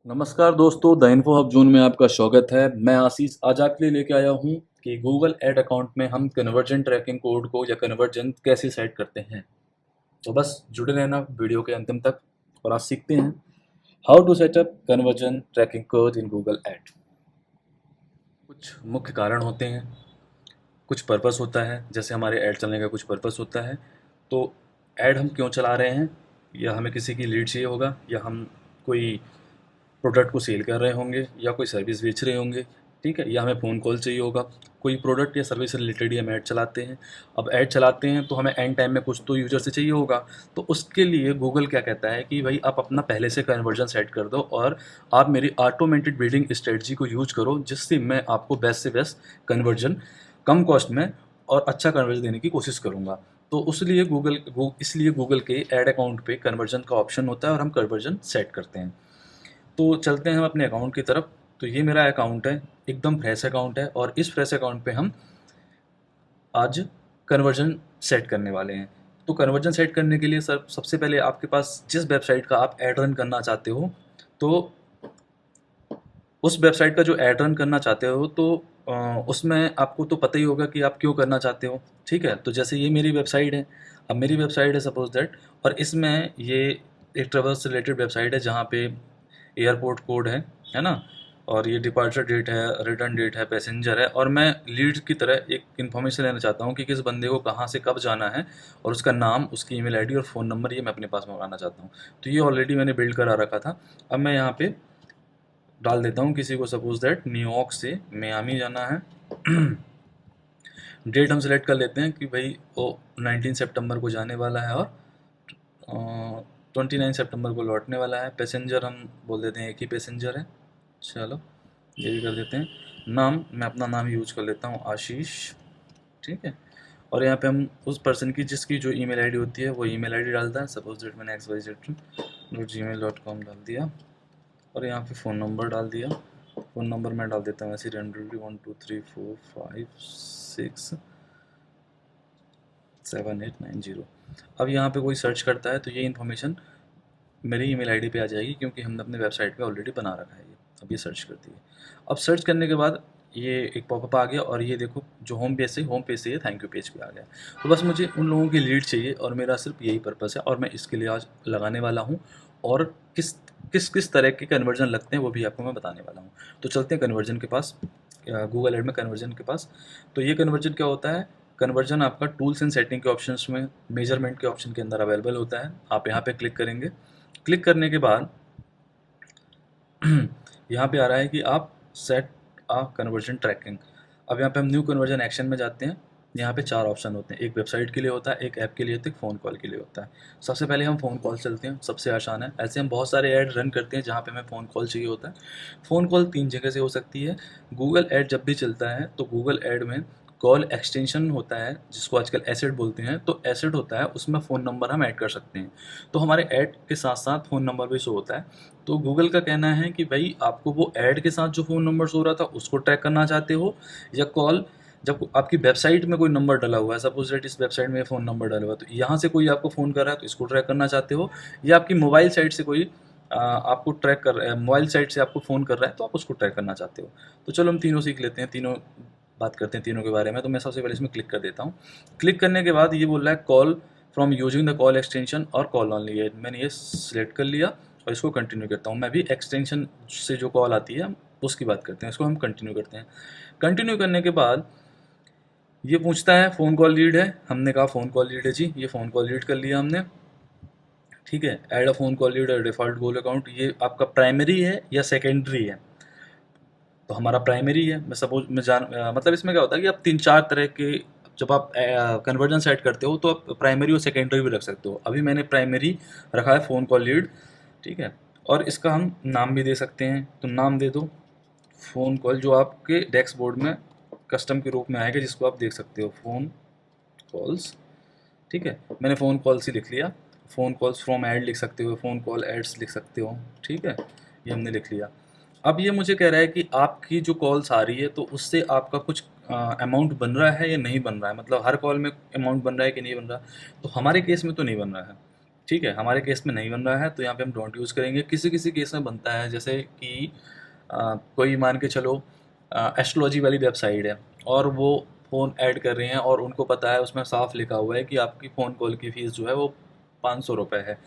नमस्कार दोस्तों, the info hub zone में आपका स्वागत है। मैं आशीष आज आपके लिए लेके आया हूँ कि गूगल एड अकाउंट में हम कन्वर्जन ट्रैकिंग कोड को या कन्वर्जन कैसे सेट करते हैं। तो बस जुड़े रहना वीडियो के अंतिम तक और आज सीखते हैं how to set up conversion tracking code in Google ad. कुछ मुख्य कारण होते हैं, कुछ पर्पस होता है, जैसे हमारे ऐड चलने का कुछ पर्पस होता है। तो ऐड हम क्यों चला रहे हैं, या हमें किसी की लीड चाहिए होगा, या हम कोई प्रोडक्ट को सेल कर रहे होंगे, या कोई सर्विस बेच रहे होंगे, ठीक है, या हमें फ़ोन कॉल चाहिए होगा। कोई प्रोडक्ट या सर्विस से रिलेटेड ही हम ऐड चलाते हैं। अब ऐड चलाते हैं तो हमें एंड टाइम में कुछ तो यूज़र से चाहिए होगा। तो उसके लिए गूगल क्या कहता है कि भाई आप अपना पहले से कन्वर्जन सेट कर दो और आप मेरी ऑटोमेटेड बिल्डिंग स्ट्रेटजी को यूज करो, जिससे मैं आपको बेस्ट से बेस्ट कन्वर्जन कम कॉस्ट में और अच्छा कन्वर्जन देने की कोशिश करूँगा। तो उसलिए इसलिए गूगल के ऐड अकाउंट पे कन्वर्जन का ऑप्शन होता है और हम कन्वर्जन सेट करते हैं। तो चलते हैं हम अपने अकाउंट की तरफ। तो ये मेरा अकाउंट है, एकदम फ्रेश अकाउंट है, और इस फ्रेश अकाउंट पे हम आज कन्वर्जन सेट करने वाले हैं। तो कन्वर्जन सेट करने के लिए सर सबसे पहले आपके पास जिस वेबसाइट का आप ऐड रन करना चाहते हो, तो उस वेबसाइट का जो ऐड रन करना चाहते हो, तो उसमें आपको तो पता ही होगा कि आप क्यों करना चाहते हो, ठीक है। तो जैसे ये मेरी वेबसाइट है, अब मेरी वेबसाइट है सपोज दैट, और इसमें ये एक ट्रेवल से रिलेटेड वेबसाइट है जहाँ पे एयरपोर्ट कोड है ना, और ये डिपार्चर डेट है, रिटर्न डेट है, पैसेंजर है, और मैं लीड की तरह एक इन्फॉर्मेशन लेना चाहता हूँ कि किस बंदे को कहाँ से कब जाना है, और उसका नाम, उसकी ईमेल आईडी और फ़ोन नंबर, ये मैं अपने पास मंगाना चाहता हूँ। तो ये ऑलरेडी मैंने बिल्ड करा रखा था। अब मैं यहाँ पे डाल देता हूँ किसी को, सपोज दैट न्यूयॉर्क से मियामी जाना है। डेट हम सेलेक्ट कर लेते हैं कि भाई वो 19 सितंबर को जाने वाला है और 29 सितंबर को लौटने वाला है। पैसेंजर हम बोल देते हैं एक ही पैसेंजर है, चलो ये भी कर देते हैं। नाम मैं अपना नाम यूज कर लेता हूँ, आशीष, ठीक है। और यहाँ पे हम उस पर्सन की जिसकी जो ईमेल आईडी होती है वो ईमेल आईडी डालता है। सपोज दैट मैंने xyz.gmail.com डाल दिया, और यहाँ पे फ़ोन नंबर डाल दिया। फ़ोन नंबर मैं डाल देता हूँ ऐसे रेंडमली 1234567890। अब यहाँ पे कोई सर्च करता है तो ये इन्फॉर्मेशन मेरी ईमेल आईडी पे आ जाएगी, क्योंकि हमने अपने वेबसाइट पे ऑलरेडी बना रखा है ये। अब ये सर्च करती है। अब सर्च करने के बाद ये एक पॉपअप आ गया, और ये देखो जो होम पेज से ये थैंक यू पेज पे आ गया। तो बस मुझे उन लोगों की लीड चाहिए, और मेरा सिर्फ यही पर्पस है, और मैं इसके लिए आज लगाने वाला हूँ। और किस किस किस तरह के कन्वर्जन लगते हैं वो भी आपको मैं बताने वाला हूँ। तो चलते हैं कन्वर्जन के पास, गूगल एड में कन्वर्जन के पास। तो ये कन्वर्जन क्या होता है? कन्वर्जन आपका टूल्स एंड सेटिंग के ऑप्शंस में मेजरमेंट के ऑप्शन के अंदर अवेलेबल होता है। आप यहाँ पे क्लिक करेंगे। क्लिक करने के बाद यहाँ पे आ रहा है कि आप सेट आ कन्वर्जन ट्रैकिंग। अब यहाँ पे हम न्यू कन्वर्जन एक्शन में जाते हैं। यहाँ पे 4 ऑप्शन होते हैं, एक वेबसाइट के लिए होता है, एक ऐप के लिए होता है, एक फ़ोन कॉल के लिए होता है। सबसे पहले हम फ़ोन कॉल चलते हैं, सबसे आसान है। ऐसे हम बहुत सारे ऐड रन करते हैं जहाँ पे हमें फ़ोन कॉल चाहिए होता है। फ़ोन कॉल 3 जगह से हो सकती है। गूगल ऐड जब भी चलता है तो गूगल ऐड में कॉल एक्सटेंशन होता है, जिसको आजकल एसेट बोलते हैं। तो एसेट होता है, उसमें फ़ोन नंबर हम ऐड कर सकते हैं। तो हमारे ऐड के साथ साथ फ़ोन नंबर भी शो होता है। तो गूगल का कहना है कि भाई आपको वो ऐड के साथ जो फ़ोन नंबर शो रहा था उसको ट्रैक करना चाहते हो, या कॉल जब आपकी वेबसाइट में कोई नंबर डला हुआ है, सपोज दैट इस वेबसाइट में फ़ोन नंबर डला हुआ है, तो यहाँ से कोई आपको फ़ोन कर रहा है तो इसको ट्रैक करना चाहते हो, या आपकी मोबाइल साइट से कोई आपको ट्रैक कर रहा है, मोबाइल साइट से आपको फ़ोन कर रहा है तो आप उसको ट्रैक करना चाहते हो। तो चलो हम तीनों सीख लेते हैं, तीनों बात करते हैं तीनों के बारे में। तो मैं सबसे पहले इसमें क्लिक कर देता हूँ। क्लिक करने के बाद ये बोल रहा है call from using the call extension और कॉल ऑनली है। मैंने ये सिलेक्ट कर लिया और इसको कंटिन्यू करता हूँ। मैं भी एक्सटेंशन से जो कॉल आती है उसकी बात करते हैं, इसको हम कंटिन्यू करते हैं। कंटिन्यू करने के बाद ये पूछता है फ़ोन कॉल लीड है, हमने कहा फ़ोन कॉल लीड है जी, ये फ़ोन कॉल लीड कर लिया हमने, ठीक है। Add a phone call lead और डिफ़ॉल्ट गोल अकाउंट, ये आपका प्राइमरी है या सेकेंडरी है? तो हमारा प्राइमरी है। मैं सपोज मैं मतलब इसमें क्या होता है कि आप 3-4 तरह के, जब आप कन्वर्जन सेट करते हो तो आप प्राइमरी और सेकेंडरी भी रख सकते हो। अभी मैंने प्राइमरी रखा है फ़ोन कॉल लीड, ठीक है। और इसका हम नाम भी दे सकते हैं, तो नाम दे दो फ़ोन कॉल, जो आपके डेस्क बोर्ड में कस्टम के रूप में आएगा, जिसको आप देख सकते हो फ़ोन कॉल्स, ठीक है। मैंने फ़ोन कॉल्स ही लिख लिया। फ़ोन कॉल्स फ्रॉम ऐड लिख सकते हो, फ़ोन कॉल एड्स लिख सकते हो, ठीक है। ये हमने लिख लिया। अब ये मुझे कह रहा है कि आपकी जो कॉल्स आ रही है तो उससे आपका कुछ अमाउंट बन रहा है या नहीं बन रहा है, मतलब हर कॉल में अमाउंट बन रहा है कि नहीं बन रहा। तो हमारे केस में तो नहीं बन रहा है। ठीक है, हमारे केस में नहीं बन रहा है तो यहाँ पे हम डोंट यूज़ करेंगे। किसी किसी केस में बनता है, जैसे कि कोई मान के चलो एस्ट्रोलॉजी वाली वेबसाइट है और वो फ़ोन ऐड कर रहे हैं और उनको पता है, उसमें साफ लिखा हुआ है कि आपकी फ़ोन कॉल की फ़ीस जो है वो 500 रुपये है।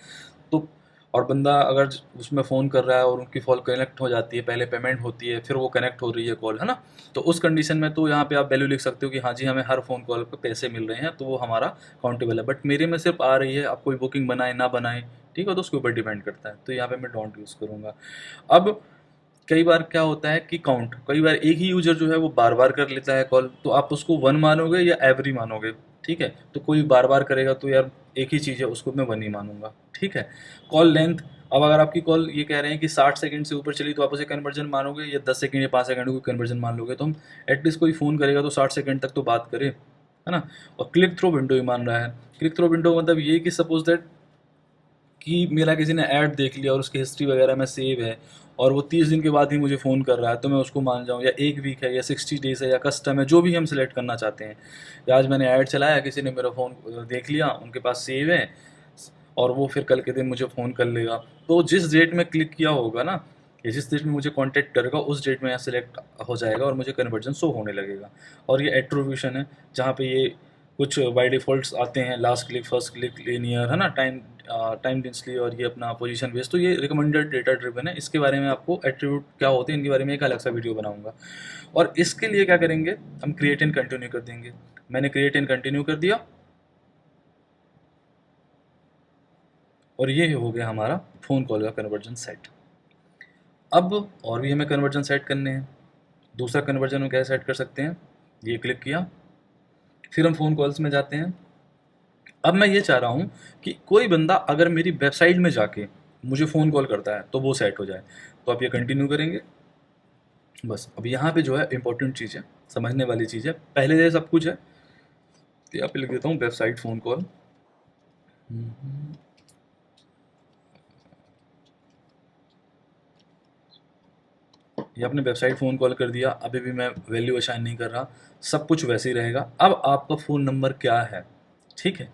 तो और बंदा अगर उसमें फ़ोन कर रहा है और उनकी कॉल कनेक्ट हो जाती है, पहले पेमेंट होती है, फिर वो कनेक्ट हो रही है कॉल, है ना? तो उस कंडीशन में तो यहाँ पे आप वैल्यू लिख सकते हो कि हाँ जी, हमें हर फ़ोन कॉल पे पैसे मिल रहे हैं, तो वो हमारा काउंटेबल है। बट मेरे में सिर्फ आ रही है, आप कोई बुकिंग बनाए ना बनाए, ठीक है? तो उसके ऊपर डिपेंड करता है। तो यहाँ पे मैं डोंट यूज़ करूँगा। अब कई बार क्या होता है कि कई बार एक ही यूजर जो है वो बार बार कर लेता है कॉल, तो आप उसको वन मानोगे या एवरी मानोगे? ठीक है, तो कोई बार बार करेगा तो यार एक ही चीज़ है, उसको मैं वन ही मानूंगा। ठीक है। कॉल लेंथ, अब अगर आपकी कॉल ये कह रहे हैं कि 60 सेकंड से ऊपर चली तो आप उसे कन्वर्जन मानोगे, या 10 सेकंड या 5 सेकंड को कन्वर्जन मान लोगे? तो हम एटलीस्ट कोई फ़ोन करेगा तो 60 सेकंड तक तो बात करे, है ना? और क्लिक थ्रो विंडो ही मान रहा है। क्लिक थ्रो विंडो मतलब ये कि सपोज दैट कि मेरा किसी ने ऐड देख लिया और उसकी हिस्ट्री वगैरह में सेव है और वो 30 दिन के बाद ही मुझे फ़ोन कर रहा है, तो मैं उसको मान जाऊँ, या 1 वीक है या 60 डेज़ है या कस्टम है, जो भी हम सिलेक्ट करना चाहते हैं। या आज मैंने ऐड चलाया, किसी ने मेरा फ़ोन देख लिया, उनके पास सेव है और वो फिर कल के दिन मुझे फ़ोन कर लेगा। तो जिस डेट में क्लिक किया होगा ना, या जिस डेट में मुझे कॉन्टैक्ट करेगा, उस डेट में यहाँ सेलेक्ट हो जाएगा और मुझे कन्वर्जन शो होने लगेगा। और ये एट्रीब्यूशन है, जहाँ पे ये कुछ बाय डिफ़ॉल्ट्स आते हैं, last click, first click, linear, है ना? टाइम डेंसली और ये अपना पोजीशन बेस्ड। तो ये रिकमेंडेड डेटा ड्रिवन है। इसके बारे में आपको एट्रीब्यूट क्या होते हैं, इनके बारे में एक अलग सा वीडियो बनाऊंगा। और इसके लिए क्या करेंगे, हम क्रिएट एंड कंटिन्यू कर देंगे। मैंने क्रिएट एंड कंटिन्यू कर दिया और ये हो गया हमारा फ़ोन कॉल का कन्वर्जन सेट। अब और भी हमें कन्वर्जन सेट करने हैं। दूसरा कन्वर्जन हम कैसे सेट कर सकते हैं, ये क्लिक किया, फिर हम फ़ोन कॉल्स में जाते हैं। अब मैं ये चाह रहा हूँ कि कोई बंदा अगर मेरी वेबसाइट में जाके मुझे फ़ोन कॉल करता है तो वो सेट हो जाए। तो आप ये कंटिन्यू करेंगे। बस अब यहाँ पे जो है इंपॉर्टेंट चीज़ है, समझने वाली चीज़ है, पहले से सब कुछ है। तो यहाँ पे लिख देता हूँ वेबसाइट फ़ोन कॉल। ये अपने वेबसाइट फ़ोन कॉल कर दिया, अभी भी मैं वैल्यू असाइन नहीं कर रहा, सब कुछ वैसे ही रहेगा। अब आपका फ़ोन नंबर क्या है, ठीक है?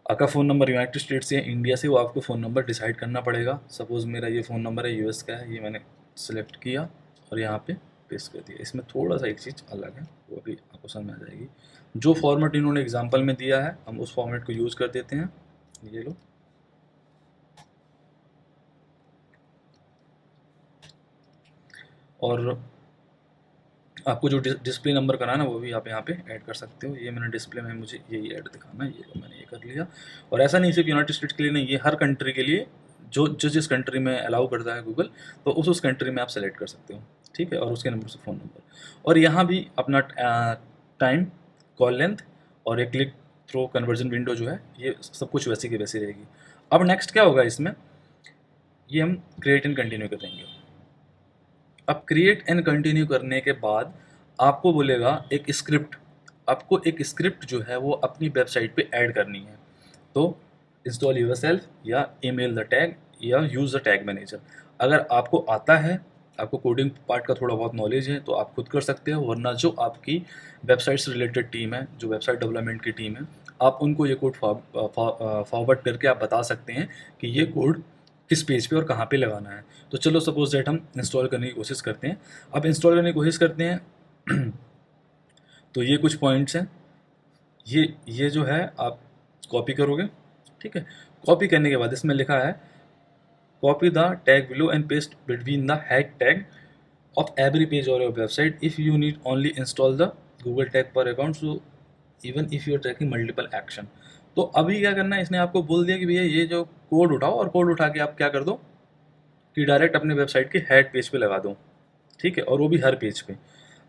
आपका फ़ोन नंबर यूनाइटेड स्टेट से या इंडिया से, वो आपको फ़ोन नंबर डिसाइड करना पड़ेगा। सपोज़ मेरा ये फ़ोन नंबर है यूएस का है, ये मैंने सेलेक्ट किया और यहाँ पे पेस्ट कर दिया। इसमें थोड़ा सा एक चीज़ अलग है, वो भी आपको समझ में आ जाएगी। जो फॉर्मेट इन्होंने एग्जाम्पल में दिया है, हम उस फॉर्मेट को यूज़ कर देते हैं। ये लो, और आपको जो डिस्प्ले नंबर कराना है वो भी आप यहाँ पे ऐड कर सकते हो। ये मैंने डिस्प्ले में मुझे यही ऐड दिखाना है, ये लो मैंने ये कर लिया। और ऐसा नहीं सिर्फ यूनाइटेड स्टेट्स के लिए नहीं, ये हर कंट्री के लिए, जो जिस कंट्री में अलाउ करता है गूगल, तो उस कंट्री में आप सेलेक्ट कर सकते हो। ठीक है, और उसके नंबर से फ़ोन नंबर, और यहाँ भी अपना टाइम, कॉल लेंथ और एक क्लिक थ्रो कन्वर्जन विंडो जो है, ये सब कुछ वैसी की वैसी रहेगी। अब नेक्स्ट क्या होगा इसमें, ये हम क्रिएट एंड कंटिन्यू कर देंगे। अब क्रिएट एंड कंटिन्यू करने के बाद आपको बोलेगा एक स्क्रिप्ट, आपको एक स्क्रिप्ट जो है वो अपनी वेबसाइट पे ऐड करनी है। तो इंस्टॉल योरसेल्फ, या ईमेल द टैग, या यूज़ द टैग मैनेजर। अगर आपको आता है, आपको कोडिंग पार्ट का थोड़ा बहुत नॉलेज है, तो आप खुद कर सकते हो, वरना जो आपकी वेबसाइट से रिलेटेड टीम है, जो वेबसाइट डेवलपमेंट की टीम है, आप उनको ये कोड फॉरवर्ड करके आप बता सकते हैं कि ये कोड किस पेज पे और कहाँ पे लगाना है। तो चलो सपोज दैट हम इंस्टॉल करने की कोशिश करते हैं। अब इंस्टॉल करने की कोशिश करते हैं तो ये कुछ पॉइंट्स हैं, ये जो है आप कॉपी करोगे। ठीक है, कॉपी करने के बाद इसमें लिखा है copy the tag below and paste between the head tag of every page और your website if you need only install the Google tag per account, so even if you are tracking multiple action. तो अभी क्या करना है, इसने आपको बोल दिया कि भैया ये जो कोड उठाओ, और कोड उठा के आप क्या कर दो कि डायरेक्ट अपने वेबसाइट के हेड पेज पे लगा दो। ठीक है, और वो भी हर पेज पे।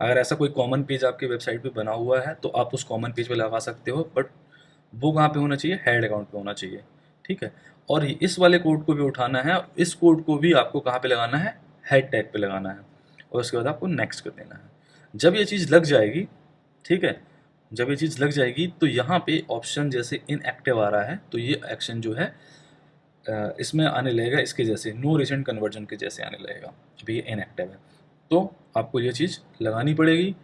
अगर ऐसा कोई कॉमन पेज आपके वेबसाइट पे बना हुआ है तो आप उस कॉमन पेज पे लगा सकते हो, बट वो कहाँ पे होना चाहिए, हेड अकाउंट पे होना चाहिए। ठीक है, और इस वाले कोड को भी उठाना है, इस कोड को भी आपको कहाँ पे लगाना है, हेड टैग पे लगाना है, और उसके बाद आपको नेक्स्ट कर देना है। जब ये चीज़ लग जाएगी, ठीक है, जब ये चीज़ लग जाएगी तो यहाँ पे ऑप्शन जैसे इनएक्टिव आ रहा है, तो ये एक्शन जो है इसमें आने लगेगा, इसके जैसे नो रिसेंट कन्वर्जन के जैसे आने लगेगा। अभी ये इनएक्टिव है, तो आपको ये चीज़ लगानी पड़ेगी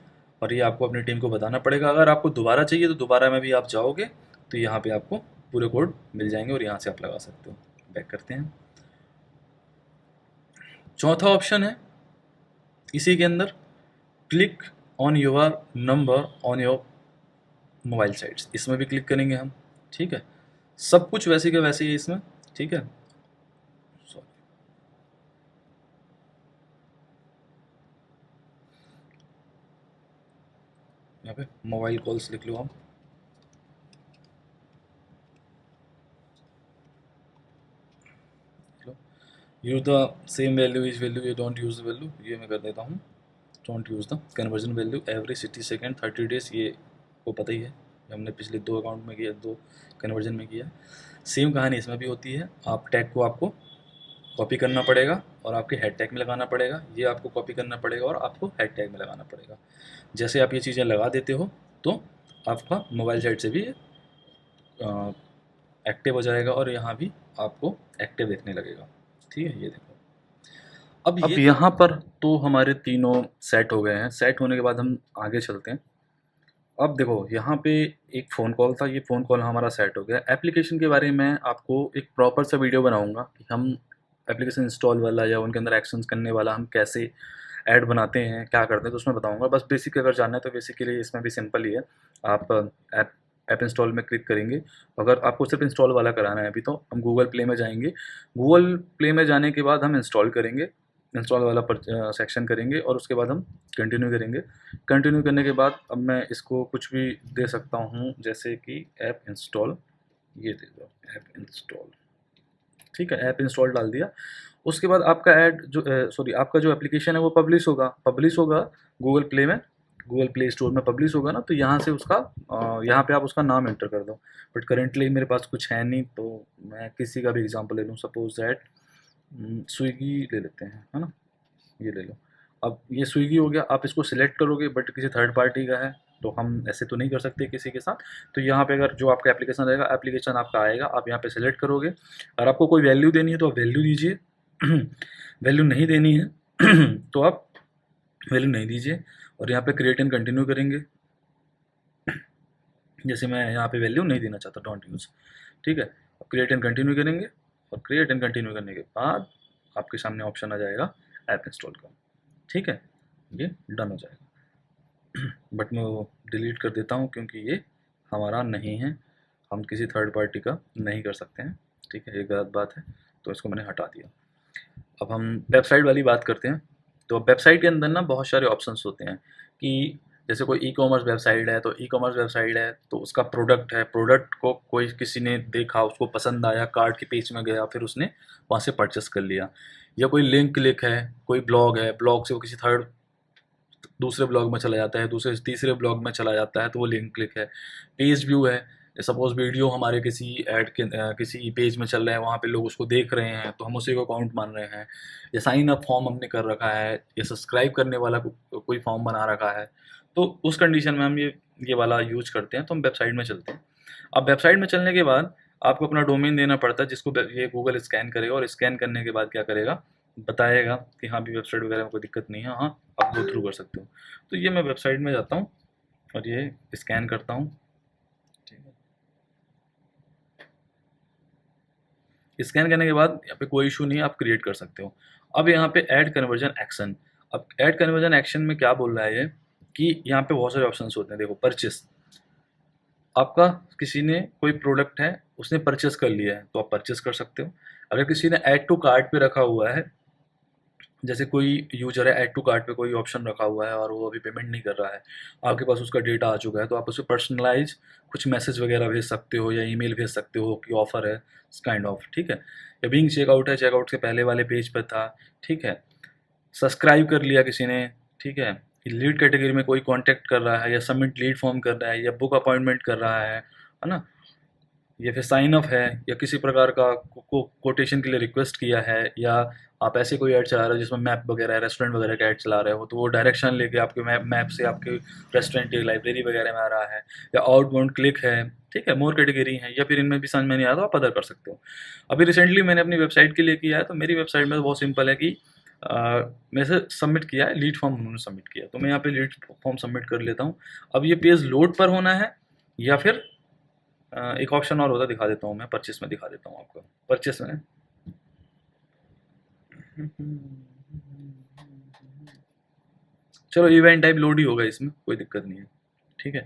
और ये आपको अपनी टीम को बताना पड़ेगा। अगर आपको दोबारा चाहिए तो दोबारा में भी आप जाओगे तो यहाँ पे आपको पूरे कोड मिल जाएंगे और यहाँ से आप लगा सकते हो। बैक करते हैं। चौथा ऑप्शन है इसी के अंदर, click on your number on your mobile sites, इसमें भी क्लिक करेंगे हम। ठीक है, सब कुछ वैसे के वैसे ही है इसमें। ठीक है, सॉरी, यहाँ पे मोबाइल कॉल्स लिख लो आप। Use the same value, is value, you don't use the value, ये मैं कर देता हूँ। Don't use the conversion value every 60 second 30 days, ये को पता ही है, हमने पिछले 2 अकाउंट में किया, 2 कन्वर्जन में किया। सेम कहानी इसमें भी होती है। आप टैग को आपको कॉपी करना पड़ेगा और आपके हेड टैग में लगाना पड़ेगा, ये आपको कॉपी करना पड़ेगा और आपको हेड टैग में लगाना पड़ेगा। जैसे आप ये चीज़ें लगा देते हो तो आपका मोबाइल साइट से भी एक्टिव हो जाएगा और यहाँ भी आपको एक्टिव देखने लगेगा। ठीक है, ये देखो। अब यहाँ पर तो हमारे तीनों सेट हो गए हैं। सेट होने के बाद हम आगे चलते हैं। अब देखो यहाँ पे एक फ़ोन कॉल था, ये फ़ोन कॉल हमारा सेट हो गया। एप्लीकेशन के बारे में आपको एक प्रॉपर सा वीडियो बनाऊंगा कि हम एप्लीकेशन इंस्टॉल वाला या उनके अंदर एक्शंस करने वाला हम कैसे ऐड बनाते हैं, क्या करते हैं, तो उसमें बताऊंगा। बस बेसिक अगर जानना है तो बेसिकली इसमें भी सिंपल ही है। आप ऐप इंस्टॉल में क्लिक करेंगे। अगर आपको सिर्फ इंस्टॉल वाला कराना है अभी, तो हम गूगल प्ले में जाएंगे। गूगल प्ले में जाने के बाद हम इंस्टॉल करेंगे, इंस्टॉल वाला सेक्शन करेंगे और उसके बाद हम कंटिन्यू करेंगे। कंटिन्यू करने के बाद अब मैं इसको कुछ भी दे सकता हूँ, जैसे कि ऐप इंस्टॉल, ये दे दो ऐप इंस्टॉल। ठीक है, ऐप इंस्टॉल डाल दिया। उसके बाद आपका ऐड जो सॉरी आपका जो एप्लीकेशन है वो पब्लिश होगा गूगल प्ले में, गूगल प्ले स्टोर में पब्लिश होगा ना, तो यहाँ से उसका यहाँ पे आप उसका नाम एंटर कर दो। बट करेंटली मेरे पास कुछ है नहीं, तो मैं किसी का भी एग्जांपल ले लूँ। सपोज दैट स्विगी ले लेते हैं, है ना, ये ले लो। अब ये स्विगी हो गया, आप इसको सिलेक्ट करोगे, बट किसी थर्ड पार्टी का है तो हम ऐसे तो नहीं कर सकते किसी के साथ। तो यहाँ पे अगर जो आपका एप्लीकेशन रहेगा, एप्लीकेशन आपका आएगा, आप यहाँ पे सिलेक्ट करोगे। अगर आपको कोई वैल्यू देनी है तो आप वैल्यू दीजिए। वैल्यू नहीं देनी है तो आप वैल्यू नहीं दीजिए और यहाँ पे क्रिएट एंड कंटिन्यू करेंगे। जैसे मैं यहाँ पे वैल्यू नहीं देना चाहता, डोंट यूज़। ठीक है, अब क्रिएट एंड कंटिन्यू करेंगे और क्रिएट एंड कंटिन्यू करने के बाद आपके सामने ऑप्शन आ जाएगा ऐप इंस्टॉल का। ठीक है, ये डन हो जाएगा। बट मैं वो डिलीट कर देता हूँ क्योंकि ये हमारा नहीं है, हम किसी थर्ड पार्टी का नहीं कर सकते हैं। ठीक है, ये गलत बात है, तो इसको मैंने हटा दिया। अब हम वेबसाइट वाली बात करते हैं। तो वेबसाइट के अंदर ना बहुत सारे ऑप्शंस होते हैं कि जैसे कोई ई कॉमर्स वेबसाइट है, तो ई कॉमर्स वेबसाइट है तो उसका प्रोडक्ट है, प्रोडक्ट को कोई किसी ने देखा, उसको पसंद आया, कार्ट के पेज में गया, फिर उसने वहाँ से परचेस कर लिया। या कोई लिंक क्लिक है, कोई ब्लॉग है, ब्लॉग से वो किसी थर्ड दूसरे ब्लॉग में चला जाता है, दूसरे तीसरे ब्लॉग में चला जाता है, तो वो लिंक क्लिक है। पेज व्यू है, सपोज वीडियो हमारे किसी ऐड के किसी पेज में चल रहे हैं, वहाँ पे लोग उसको देख रहे हैं तो हम उसी को अकाउंट मान रहे हैं। या साइन अप फॉर्म हमने कर रखा है, या सब्सक्राइब करने वाला कोई फॉर्म बना रखा है, तो उस कंडीशन में हम ये वाला यूज करते हैं। तो हम वेबसाइट में चलते हैं। अब वेबसाइट में चलने के बाद आपको अपना डोमेन देना पड़ता है, जिसको ये गूगल स्कैन करेगा और स्कैन करने के बाद क्या करेगा, बताएगा कि हाँ भी वेबसाइट वगैरह में कोई दिक्कत नहीं है, हाँ आप गो थ्रू कर सकते हो। तो ये मैं वेबसाइट में जाता हूँ और ये स्कैन करता हूँ। ठीक है, स्कैन करने के बाद यहाँ पे कोई इशू नहीं है, आप क्रिएट कर सकते हो। अब यहाँ पे ऐड कन्वर्जन एक्शन। अब ऐड कन्वर्जन एक्शन में क्या बोल रहा है ये, कि यहाँ पे बहुत सारे ऑप्शंस होते हैं। देखो, परचेस, आपका किसी ने कोई प्रोडक्ट है, उसने परचेस कर लिया है तो आप परचेस कर सकते हो। अगर किसी ने ऐड टू कार्ट पे रखा हुआ है, जैसे कोई यूजर है, ऐड टू कार्ट पे कोई ऑप्शन रखा हुआ है और वो अभी पेमेंट नहीं कर रहा है, आपके पास उसका डेटा आ चुका है, तो आप उसे पर्सनलाइज कुछ मैसेज वगैरह भेज सकते हो या ईमेल भेज सकते हो कि ऑफर है, काइंड ऑफ। ठीक है, या बीइंग चेकआउट है, चेकआउट के पहले वाले पेज पर था। ठीक है, सब्सक्राइब कर लिया किसी ने। ठीक है, लीड कैटेगरी में कोई कांटेक्ट कर रहा है, या सबमिट लीड फॉर्म कर रहा है, या बुक अपॉइंटमेंट कर रहा है ना, या फिर साइन अप है, या किसी प्रकार का कोटेशन के लिए रिक्वेस्ट किया है, या आप ऐसे कोई ऐड चला रहे हो जिसमें मैप वगैरह, रेस्टोरेंट वगैरह का ऐड चला रहे हो, तो वो डायरेक्शन लेके आपके मैप से आपके रेस्टोरेंट की लाइब्रेरी वगैरह में आ रहा है, या आउटबाउंड क्लिक है। ठीक है, मोर कैटेगरी है, या फिर इनमें भी समझ में नहीं आता तो आप अदर कर सकते हो। अभी रिसेंटली मैंने अपनी वेबसाइट के लिए किया है, तो मेरी वेबसाइट में तो बहुत सिंपल है कि मैंने से सबमिट किया है, लीड फॉर्म उन्होंने सबमिट किया, तो मैं यहाँ पे लीड फॉर्म सबमिट कर लेता हूँ। अब ये पेज लोड पर होना है या फिर एक ऑप्शन और होता, दिखा देता हूँ मैं, परचेस में दिखा देता हूँ आपको। परचेस में चलो इवेंट टाइप लोड ही होगा, इसमें कोई दिक्कत नहीं है, ठीक है।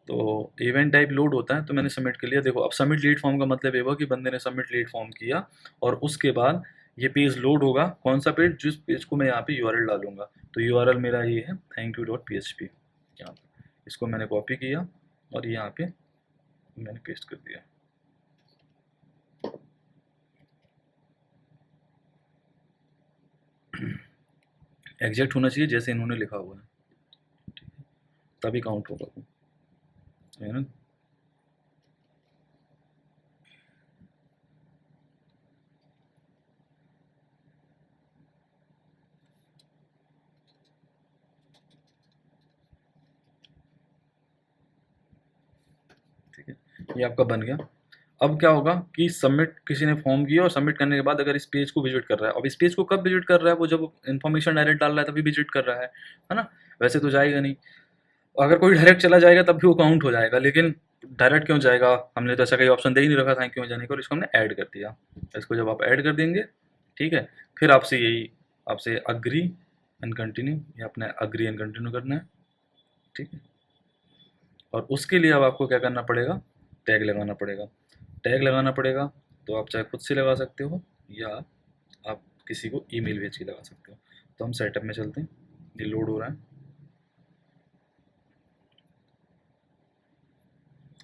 तो इवेंट टाइप लोड होता है, तो मैंने सबमिट कर लिया। देखो अब सबमिट लीड फॉर्म का मतलब ये हुआ कि बंदे ने सबमिट लीड फॉर्म किया, और उसके बाद ये पेज लोड होगा। कौन सा पेज? जिस पेज को मैं यहाँ पे यूआरएल डालूंगा। तो यूआरएल मेरा ये है thankyou.php। यहाँ पे इसको मैंने कॉपी किया और यहाँ पे मैंने पेस्ट कर दिया। एग्जैक्ट होना चाहिए जैसे इन्होंने लिखा हुआ है, तभी काउंट होगा वो, है ना। ठीक है, ये आपका बन गया। अब क्या होगा कि सबमिट किसी ने फॉर्म किया, और सबमिट करने के बाद अगर इस पेज को विजिट कर रहा है, अब इस पेज को कब विजिट कर रहा है? वो जब इन्फॉर्मेशन डायरेक्ट डाल रहा है तभी विजिट कर रहा है ना। वैसे तो जाएगा नहीं। अगर कोई डायरेक्ट चला जाएगा तब भी वो काउंट हो जाएगा, लेकिन डायरेक्ट क्यों जाएगा? हमने तो ऐसा कोई ऑप्शन दे ही नहीं रखा था क्यों जाने का, और इसको हमने ऐड कर दिया। इसको जब आप ऐड कर देंगे, ठीक है, फिर आपसे यही, आपसे अग्री एंड कंटिन्यू, ये अपने अग्री एंड कंटिन्यू करना है, ठीक है। और उसके लिए अब आपको क्या करना पड़ेगा? टैग लगाना पड़ेगा। टैग लगाना पड़ेगा, तो आप चाहे खुद से लगा सकते हो, या आप किसी को ईमेल भेज के लगा सकते हो। तो हम सेटअप में चलते हैं, ये लोड हो रहा है।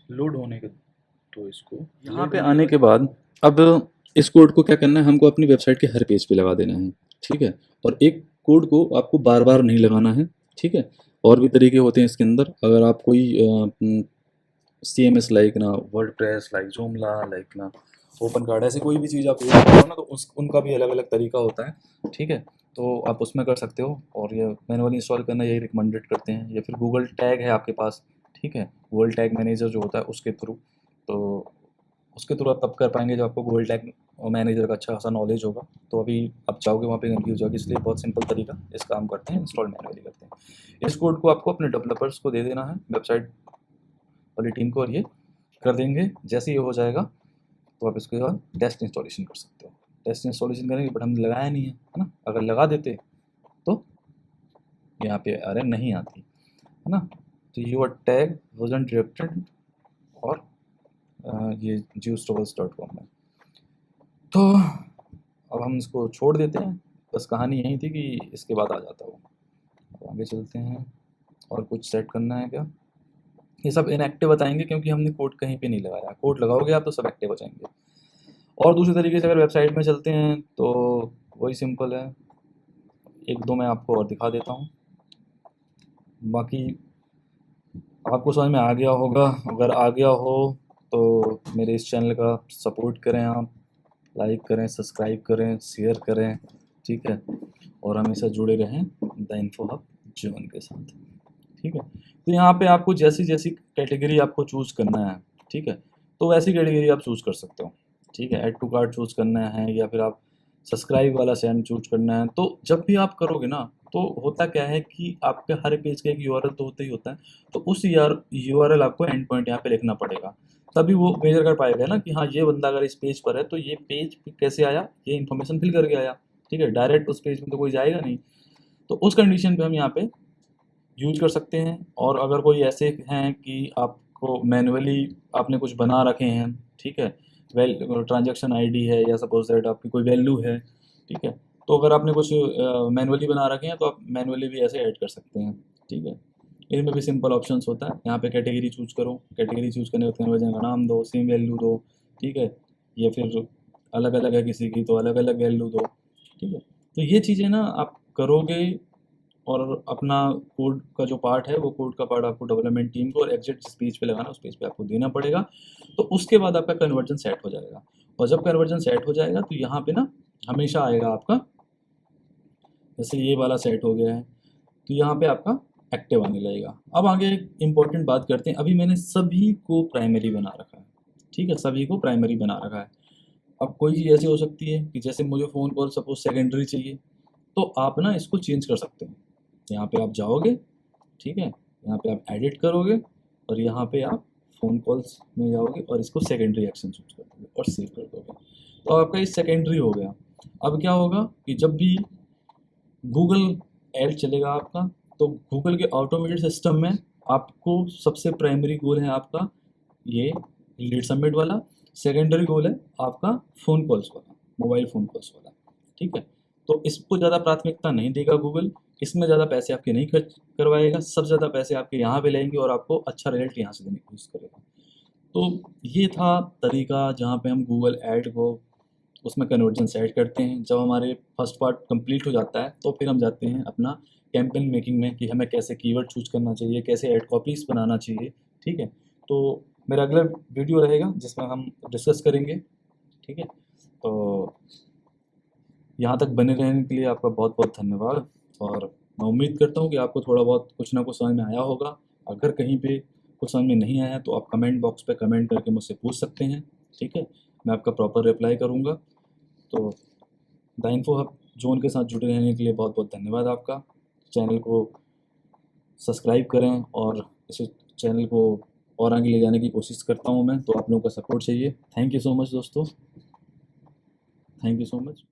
लोड होने के, तो इसको यहाँ पे आने के बाद अब इस कोड को क्या करना है, हमको अपनी वेबसाइट के हर पेज पे लगा देना है, ठीक है। और एक कोड को आपको बार बार नहीं लगाना है, ठीक है। और भी तरीके होते हैं इसके अंदर। अगर आप कोई CMS लाइक ना, वर्डप्रेस लाइक, जोमला लाइक ना, ओपन कार्ड, ऐसे कोई भी चीज़ आप यूज़ करते हो ना, तो उनका भी अलग अलग तरीका होता है, ठीक है। तो आप उसमें कर सकते हो, और ये मैनुअली इंस्टॉल करना यही रिकमेंडेड करते हैं। या फिर गूगल टैग है आपके पास, ठीक है, गूगल टैग मैनेजर जो होता है उसके थ्रू। तो उसके थ्रू आप तब कर पाएंगे जब आपको गूगल टैग मैनेजर का अच्छा खासा नॉलेज होगा। तो अभी आप चाहोगे वहाँ पे कंफ्यूज हो जाओगे, इसलिए बहुत सिंपल तरीका इस काम करते हैं, इंस्टॉल मैनुअली करते हैं। इस कोड को आपको अपने डेवलपर्स को दे देना है, वेबसाइट वाली टीम को, और ये कर देंगे। जैसे ये हो जाएगा तो आप इसके बाद टेस्ट इंस्टॉलेशन कर सकते हो। टेस्ट इंस्टॉलेशन करेंगे, बट हमने लगाया नहीं है ना। अगर लगा देते तो यहाँ पे एरर नहीं आती, है ना। तो योर टैग वाजंट डायरेक्टेड, और ये geostores.com में। तो अब हम इसको छोड़ देते हैं। बस कहानी यही थी कि इसके बाद आ जाता वो। अब आगे चलते हैं, और कुछ सेट करना है क्या? ये सब इनएक्टिव बताएंगे क्योंकि हमने कोड कहीं पे नहीं लगाया। कोड लगाओगे आप तो सब एक्टिव हो जाएंगे। और दूसरे तरीके से अगर वेबसाइट में चलते हैं तो वही सिंपल है। एक दो मैं आपको और दिखा देता हूँ, बाकी आपको समझ में आ गया होगा। अगर आ गया हो तो मेरे इस चैनल का सपोर्ट करें, आप लाइक करें, सब्सक्राइब करें, शेयर करें, ठीक है। और हमेशा जुड़े रहें द इन्फो हब जीवन के साथ, ठीक है। तो यहाँ पे आपको जैसी जैसी कैटेगरी आपको चूज़ करना है, ठीक है, तो वैसी कैटेगरी आप चूज़ कर सकते हो, ठीक है। ऐड टू कार्ट चूज़ करना है, या फिर आप सब्सक्राइब वाला सेंड चूज करना है। तो जब भी आप करोगे ना, तो होता क्या है कि आपके हर पेज का एक यूआरएल तो होता ही होता है। तो उस यूआरएल आपको एंड पॉइंट यहाँ पे लिखना पड़ेगा, तभी वो मेजर कर पाएगा ना कि हाँ ये बंदा अगर इस पेज पर है तो ये पेज पे कैसे आया, ये इन्फॉर्मेशन फिल करके आया, ठीक है। डायरेक्ट उस पेज में तो कोई जाएगा नहीं। तो उस कंडीशन पे हम यहाँ पे यूज कर सकते हैं। और अगर कोई ऐसे हैं कि आपको मैनुअली आपने कुछ बना रखे हैं, ठीक है, वेल ट्रांजैक्शन आईडी है, या सपोज दैट आपकी कोई वैल्यू है, ठीक है। तो अगर आपने कुछ मैनुअली बना रखे हैं तो आप मैनुअली भी ऐसे ऐड कर सकते हैं, ठीक है। इनमें भी सिंपल ऑप्शंस होता है। यहाँ पे कैटेगरी चूज करो, कैटेगरी चूज करने के बाद कन्वर्जन का नाम दो, सेम वैल्यू दो, ठीक है। या फिर अलग अलग है किसी की तो अलग अलग वैल्यू दो, ठीक है। तो ये चीज़ें ना आप करोगे, और अपना कोड का जो पार्ट है वो कोड का पार्ट आपको डेवलपमेंट टीम को और एग्जैक्ट जिस पेज पे लगाना उस पेज पे आपको देना पड़ेगा। तो उसके बाद आपका कन्वर्जन सेट हो जाएगा। और जब कन्वर्जन सेट हो जाएगा तो यहाँ पे ना हमेशा आएगा आपका, जैसे ये वाला सेट हो गया है तो यहाँ पे आपका एक्टिव आने लगेगा। अब आगे एक इम्पॉर्टेंट बात करते हैं। अभी मैंने सभी को प्राइमरी बना रखा है, ठीक है, सभी को प्राइमरी बना रखा है। अब कोई चीज़ ऐसी हो सकती है कि जैसे मुझे फ़ोन कॉल सपोज सेकेंडरी चाहिए, तो आप ना इसको चेंज कर सकते हैं। यहाँ पे आप जाओगे, ठीक है, यहाँ पे आप एडिट करोगे, और यहाँ पे आप फ़ोन कॉल्स में जाओगे और इसको सेकेंडरी एक्शन चूज कर दोगे और सेव कर दोगे। तो आपका ये सेकेंडरी हो गया। अब क्या होगा कि जब भी गूगल ऐड चलेगा आपका, तो गूगल के ऑटोमेटेड सिस्टम में आपको सबसे प्राइमरी गोल है आपका ये लीड सबमिट वाला, सेकेंडरी गोल है आपका फ़ोन कॉल्स वाला, मोबाइल फ़ोन कॉल्स वाला, ठीक है। तो इसको ज़्यादा प्राथमिकता नहीं देगा गूगल, इसमें ज़्यादा पैसे आपके नहीं खर्च करवाएगा, सबसे ज़्यादा पैसे आपके यहाँ पे लेंगे और आपको अच्छा रिजल्ट यहाँ से देने की कोशिश करेगा। तो ये था तरीका जहाँ पे हम गूगल ऐड को उसमें कन्वर्जन सेट करते हैं। जब हमारे फर्स्ट पार्ट कंप्लीट हो जाता है तो फिर हम जाते हैं अपना कैंपेन मेकिंग में कि हमें कैसे कीवर्ड चूज करना चाहिए, कैसे ऐड कॉपीज़ बनाना चाहिए, ठीक है। तो मेरा अगला वीडियो रहेगा जिसमें हम डिस्कस करेंगे, ठीक है। तो यहाँ तक बने रहने के लिए आपका बहुत बहुत धन्यवाद, और मैं उम्मीद करता हूँ कि आपको थोड़ा बहुत कुछ ना कुछ समझ में आया होगा। अगर कहीं पे कुछ समझ में नहीं आया तो आप कमेंट बॉक्स पे कमेंट करके मुझसे पूछ सकते हैं, ठीक है। मैं आपका प्रॉपर रिप्लाई करूँगा। तो द इन्फो हब जोन के साथ जुड़े रहने के लिए बहुत बहुत धन्यवाद आपका। चैनल को सब्सक्राइब करें और इस चैनल को और आगे ले जाने की कोशिश करता हूँ मैं, तो आप लोगों का सपोर्ट चाहिए। थैंक यू सो मच दोस्तों, थैंक यू सो मच।